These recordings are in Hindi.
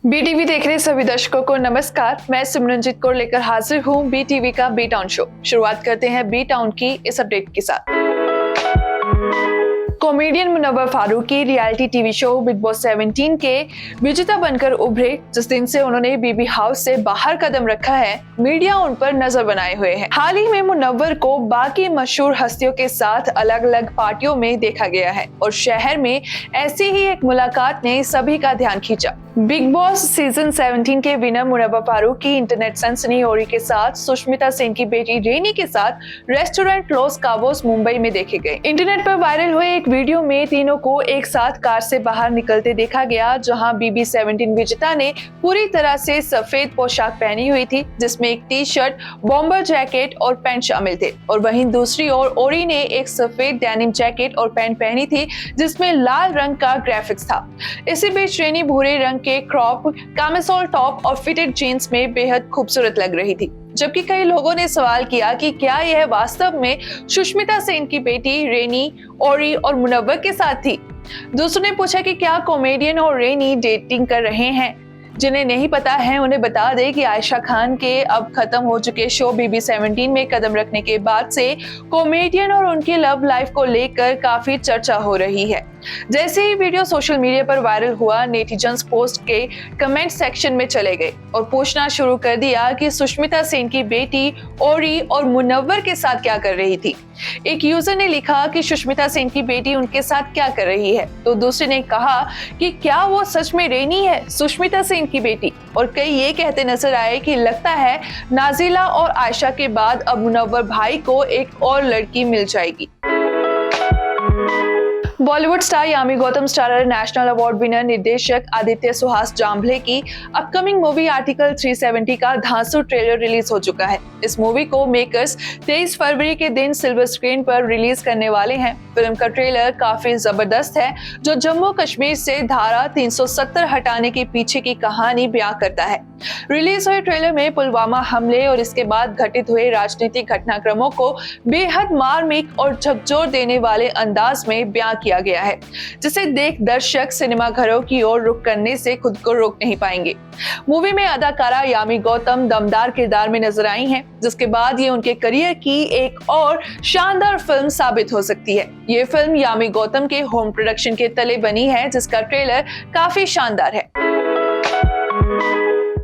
बीटीवी देख रहे सभी दर्शकों को नमस्कार। मैं सिमरनजीत कौर लेकर हाजिर हूँ बीटीवी का बी टाउन शो। शुरुआत करते हैं बी टाउन की इस अपडेट के साथ। Comedian Munawar Faruqui reality TV show Bigg Boss 17 के विजेता बनकर उभरे। जिस दिन से उन्होंने बीबी हाउस से बाहर कदम रखा है, मीडिया उन पर नजर बनाए हुए है। हाल ही में मुनव्वर को बाकी मशहूर हस्तियों के साथ अलग अलग पार्टियों में देखा गया है और शहर में ऐसी ही एक मुलाकात ने सभी का ध्यान खींचा। बिग बॉस सीजन 17 के विनर मुनव्वर फारूकी इंटरनेट सनसनी ओरी के साथ सुष्मिता सेन की बेटी रेनी के साथ रेस्टोरेंट लॉस काबोस मुंबई में देखे गए। इंटरनेट पर वायरल हुए एक वीडियो में तीनों को एक साथ कार से बाहर निकलते देखा गया, जहां बीबी 17 विजेता ने पूरी तरह से सफेद पोशाक पहनी हुई थी, जिसमें एक टी शर्ट, बॉम्बर जैकेट और पैंट शामिल थे, और वहीं दूसरी ओर ओरी ने एक सफेद डेनिम जैकेट और पैंट पहनी थी जिसमें लाल रंग का ग्राफिक्स था। इसी बीच रेनी भूरे रंग के क्रॉप कैमिसोल टॉप और फिटेड जीन्स में बेहद खूबसूरत लग रही थी। जबकि कई लोगों ने सवाल किया कि क्या यह वास्तव में सुष्मिता सेन की बेटी रेनी, ओरी और मुनव्वर के साथ थी। दूसरों ने पूछा कि क्या कॉमेडियन और रेनी डेटिंग कर रहे हैं। जिन्हें नहीं पता है उन्हें बता दें कि आयशा खान के अब खत्म हो चुके शो बीबी 17 में कदम रखने के बाद से कॉमेडियन और उनकी लव लाइफ को लेकर काफी चर्चा हो रही है। जैसे ही वीडियो सोशल मीडिया पर वायरल हुआ, नेटिजन्स पोस्ट के कमेंट सेक्शन में चले गए और पूछना शुरू कर दिया कि सुष्मिता सेन की बेटी ओरी और मुनव्वर के साथ क्या कर रही थी। एक यूजर ने लिखा कि सुष्मिता सेन की बेटी उनके साथ क्या कर रही है, तो दूसरे ने कहा कि क्या वो सच में रेनी है, सुष्मिता सेन की बेटी। और कई ये कहते नजर आए कि लगता है नाजिला और आयशा के बाद अब मुनव्वर भाई को एक और लड़की मिल जाएगी। Bollywood star Yami Gautam starrer national award winner निर्देशक आदित्य सुहास जांभले की अपकमिंग मूवी आर्टिकल 370 का धांसू ट्रेलर रिलीज हो चुका है। इस मूवी को मेकर्स 23 फरवरी के दिन सिल्वर स्क्रीन पर रिलीज करने वाले हैं। फिल्म का ट्रेलर काफी जबरदस्त है, जो जम्मू कश्मीर से धारा 370 हटाने के पीछे की कहानी बयां करता है। रिलीज हुए ट्रेलर में पुलवामा हमले और इसके बाद घटित हुए राजनीतिक घटनाक्रमों को बेहद मार्मिक और झकझोर देने वाले अंदाज में बयां किया गया है, जिसे देख दर्शक सिनेमा घरों की ओर रुख करने से खुद को रोक नहीं पाएंगे। मूवी में अदाकारा यामी गौतम दमदार किरदार में नजर आई हैं, जिसके बाद ये उनके करियर की एक और शानदार फिल्म साबित हो सकती है। ये फिल्म यामी गौतम के होम प्रोडक्शन के तले बनी है, जिसका ट्रेलर काफी शानदार है।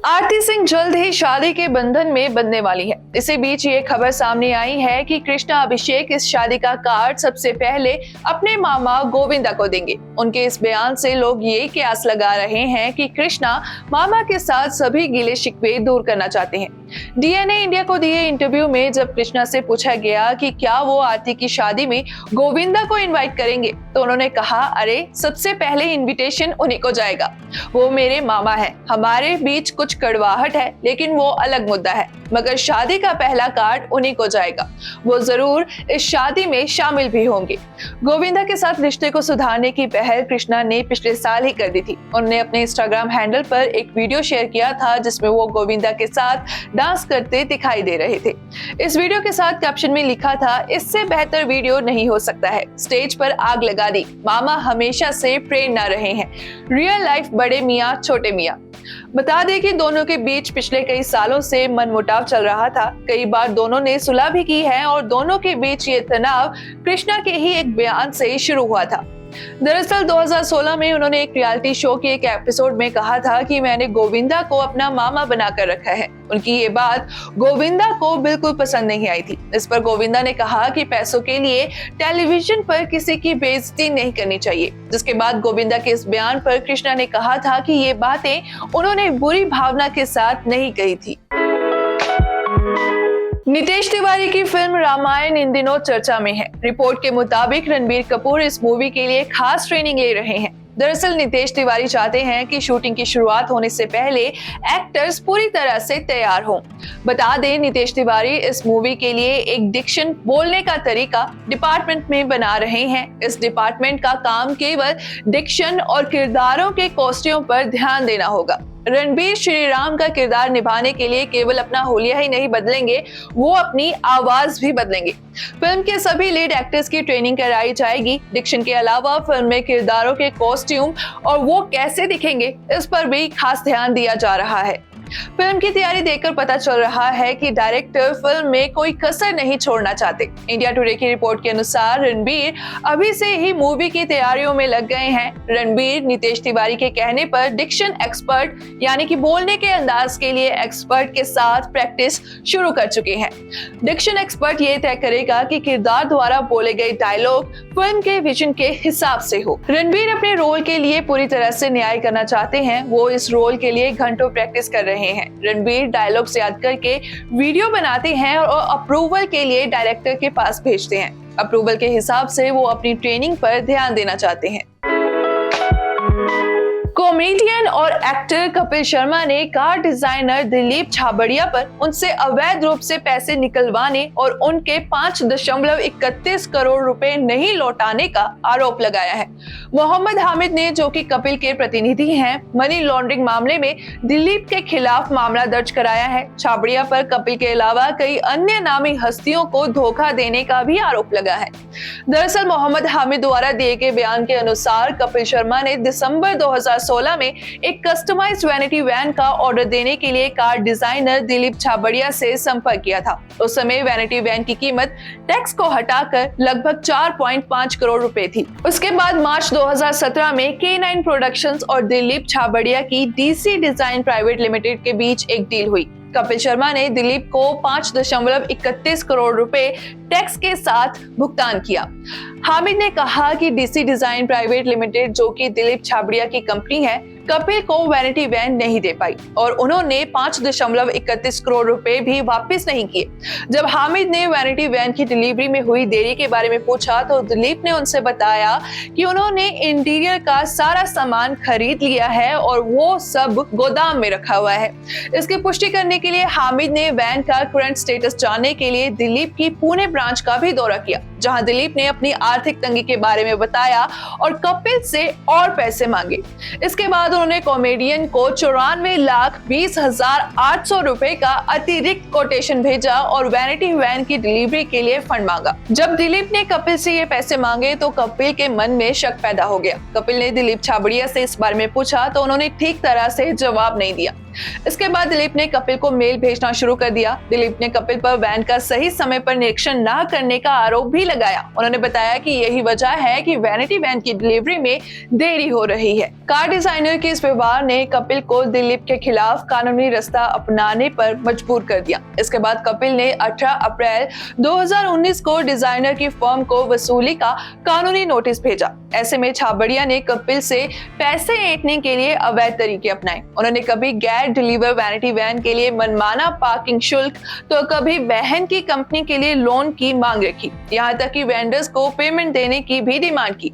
आरती सिंह जल्द ही शादी के बंधन में बंधने वाली है। इसी बीच ये खबर सामने आई है कि कृष्णा अभिषेक इस शादी का कार्ड सबसे पहले अपने मामा गोविंदा को देंगे। उनके इस बयान से लोग ये कयास लगा रहे हैं कि कृष्णा मामा के साथ सभी गिले शिकवे दूर करना चाहते हैं। डीएनए इंडिया को दिए इंटरव्यू में जब कृष्णा से पूछा गया कि क्या वो आरती की शादी में गोविंदा को इनवाइट करेंगे, तो उन्होंने कहा, अरे सबसे पहले इनविटेशन उन्हीं को जाएगा। वो मेरे मामा है, हमारे बीच कुछ कड़वाहट है, लेकिन वो अलग मुद्दा है, मगर शादी का पहला कार्ड उन्हीं को जाएगा। वो जरूर इस शादी में शामिल भी होंगे। गोविंदा के साथ रिश्ते को सुधारने की पहल कृष्णा ने पिछले साल ही कर दी थी। उन्होंने अपने इंस्टाग्राम हैंडल पर एक वीडियो शेयर किया था, जिसमें वो गोविंदा के साथ डांस करते दिखाई दे रहे थे। इस वीडियो के साथ कैप्शन में लिखा था, इससे बेहतर वीडियो नहीं हो सकता है, स्टेज पर आग लगा दी, मामा हमेशा से प्रेरणा रहे हैं, रियल लाइफ बड़े मियाँ छोटे मियाँ। बता दें कि दोनों के बीच पिछले कई सालों से मनमुटाव चल रहा था। कई बार दोनों ने सुलह भी की है और दोनों के बीच ये तनाव कृष्णा के ही एक बयान से शुरू हुआ था। दरअसल 2016 में उन्होंने एक रियलिटी शो के एक एपिसोड में कहा था कि मैंने गोविंदा को अपना मामा बनाकर रखा है। उनकी ये बात गोविंदा को बिल्कुल पसंद नहीं आई थी। इस पर गोविंदा ने कहा कि पैसों के लिए टेलीविजन पर किसी की बेइज्जती नहीं करनी चाहिए। जिसके बाद गोविंदा के इस बयान पर कृष्णा ने कहा था कि ये बातें उन्होंने बुरी भावना के साथ नहीं कही थी। नितेश तिवारी की फिल्म रामायण इन दिनों चर्चा में है। रिपोर्ट के मुताबिक रणबीर कपूर इस मूवी के लिए खास ट्रेनिंग ले रहे हैं। दरअसल नितेश तिवारी चाहते हैं कि शूटिंग की शुरुआत होने से पहले एक्टर्स पूरी तरह से तैयार हों। बता दें, नितेश तिवारी इस मूवी के लिए एक डिक्शन, बोलने का तरीका डिपार्टमेंट में बना रहे हैं। इस डिपार्टमेंट का काम केवल डिक्शन और किरदारों के कॉस्ट्यूम पर ध्यान देना होगा। रणबीर श्रीराम का किरदार निभाने के लिए केवल अपना हुलिया ही नहीं बदलेंगे, वो अपनी आवाज भी बदलेंगे। फिल्म के सभी लीड एक्टर्स की ट्रेनिंग कराई जाएगी। डिक्शन के अलावा फिल्म में किरदारों के कॉस्ट्यूम और वो कैसे दिखेंगे, इस पर भी खास ध्यान दिया जा रहा है। फिल्म की तैयारी देखकर पता चल रहा है कि डायरेक्टर फिल्म में कोई कसर नहीं छोड़ना चाहते। इंडिया टुडे की रिपोर्ट के अनुसार रणबीर अभी से ही मूवी की तैयारियों में लग गए हैं। रणबीर नितेश तिवारी के कहने पर डिक्शन एक्सपर्ट यानी कि बोलने के अंदाज के लिए एक्सपर्ट के साथ प्रैक्टिस शुरू कर चुके हैं। डिक्शन एक्सपर्ट ये तय करेगा कि किरदार द्वारा बोले गए डायलॉग फिल्म के विजन के हिसाब से हो। रणबीर अपने रोल के लिए पूरी तरह से न्याय करना चाहते हैं। वो इस रोल के लिए घंटों प्रैक्टिस कर रहे हैं। रणबीर डायलॉग्स याद करके वीडियो बनाते हैं और अप्रूवल के लिए डायरेक्टर के पास भेजते हैं। अप्रूवल के हिसाब से वो अपनी ट्रेनिंग पर ध्यान देना चाहते हैं। कॉमेडियन और एक्टर कपिल शर्मा ने कार डिजाइनर दिलीप छाबड़िया पर उनसे अवैध रूप से पैसे निकलवाने और उनके 5.31 करोड़ रुपए नहीं लौटाने का आरोप लगाया है। मोहम्मद हामिद ने, जो कि कपिल के प्रतिनिधि हैं, मनी लॉन्ड्रिंग मामले में दिलीप के खिलाफ मामला दर्ज कराया है। छाबड़िया पर कपिल के अलावा कई अन्य नामी हस्तियों को धोखा देने का भी आरोप लगा है। दरअसल मोहम्मद हामिद द्वारा दिए गए बयान के अनुसार कपिल शर्मा ने दिसंबर 2016 में एक कस्टमाइज्ड वैनिटी वैन का ऑर्डर देने के लिए कार डिजाइनर दिलीप छाबड़िया से संपर्क किया था। उस समय वैनिटी वैन की कीमत टैक्स को हटाकर लगभग 4.5 करोड़ रुपए थी। उसके बाद मार्च 2017 में K9 प्रोडक्शंस और दिलीप छाबड़िया की DC डिजाइन प्राइवेट लिमिटेड के बीच एक डील हुई। कपिल शर्मा ने दिलीप को 5.31 करोड़ रुपए टैक्स के साथ भुगतान किया। हामिद ने कहा कि DC डिजाइन प्राइवेट लिमिटेड, जो कि दिलीप छाबड़िया की कंपनी है, कपिल को वैनिटी वैन नहीं दे पाई और उन्होंने 5.31 करोड़ रुपए भी वापस नहीं किए। जब हामिद ने वैनिटी वैन की डिलीवरी में हुई देरी के बारे में पूछा तो दिलीप ने उनसे बताया कि उन्होंने इंटीरियर का सारा सामान खरीद लिया है और वो सब गोदाम में रखा हुआ है। इसकी पुष्टि करने के लिए हामिद ने वैन का करंट स्टेटस जानने के लिए दिलीप की पुणे ब्रांच का भी दौरा किया, जहां दिलीप ने अपनी आर्थिक तंगी के बारे में बताया और कपिल से और पैसे मांगे। इसके बाद उन्होंने कॉमेडियन को 94,20,800 रुपए का अतिरिक्त कोटेशन भेजा और वैनिटी वैन की डिलीवरी के लिए फंड मांगा। जब दिलीप ने कपिल से ये पैसे मांगे तो कपिल के मन में शक पैदा हो गया। कपिल ने दिलीप छाबड़िया से इस बारे में पूछा तो उन्होंने ठीक तरह से जवाब नहीं दिया। इसके बाद दिलीप ने कपिल को मेल भेजना शुरू कर दिया। दिलीप ने कपिल पर वैन का सही समय पर निरीक्षण न करने का आरोप भी लगाया। उन्होंने बताया कि यही वजह है कि वैनिटी वैन की डिलीवरी में देरी हो रही है। कार डिजाइनर के इस व्यवहार ने कपिल को दिलीप के खिलाफ कानूनी रास्ता अपनाने पर मजबूर कर दिया। इसके बाद कपिल ने 18 अप्रैल 2019 को डिजाइनर की फर्म को वसूली का कानूनी नोटिस भेजा। ऐसे में छाबड़िया ने कपिल से पैसे ऐंठने के लिए अवैध तरीके अपनाए। उन्होंने कभी गैर डिलीवर वैनिटी वैन के लिए मनमाना पार्किंग शुल्क तो कभी बहन की कंपनी के लिए लोन की मांग रखी। यहाँ तक कि वेंडर्स को पेमेंट देने की भी डिमांड की।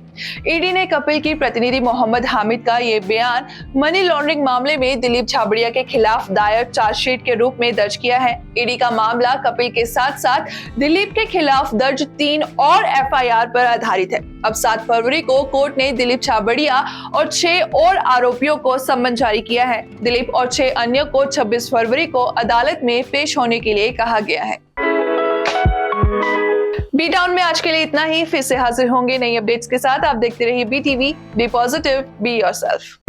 ईडी ने कपिल की प्रतिनिधि मोहम्मद हामिद का ये बयान मनी लॉन्ड्रिंग मामले में दिलीप छाबड़िया के खिलाफ दायर चार्जशीट के रूप में दर्ज किया है। ईडी का मामला कपिल के साथ साथ दिलीप के खिलाफ दर्ज 3 और FIR पर आधारित है। अब 7 फरवरी को कोर्ट ने दिलीप छाबड़िया और 6 और आरोपियों को सम्मन जारी किया है। दिलीप और 6 अन्य को 26 फरवरी को अदालत में पेश होने के लिए कहा गया है। बी टाउन में आज के लिए इतना ही। फिर से हाजिर होंगे नई अपडेट्स के साथ। आप देखते रहिए BTV। Be positive, be yourself.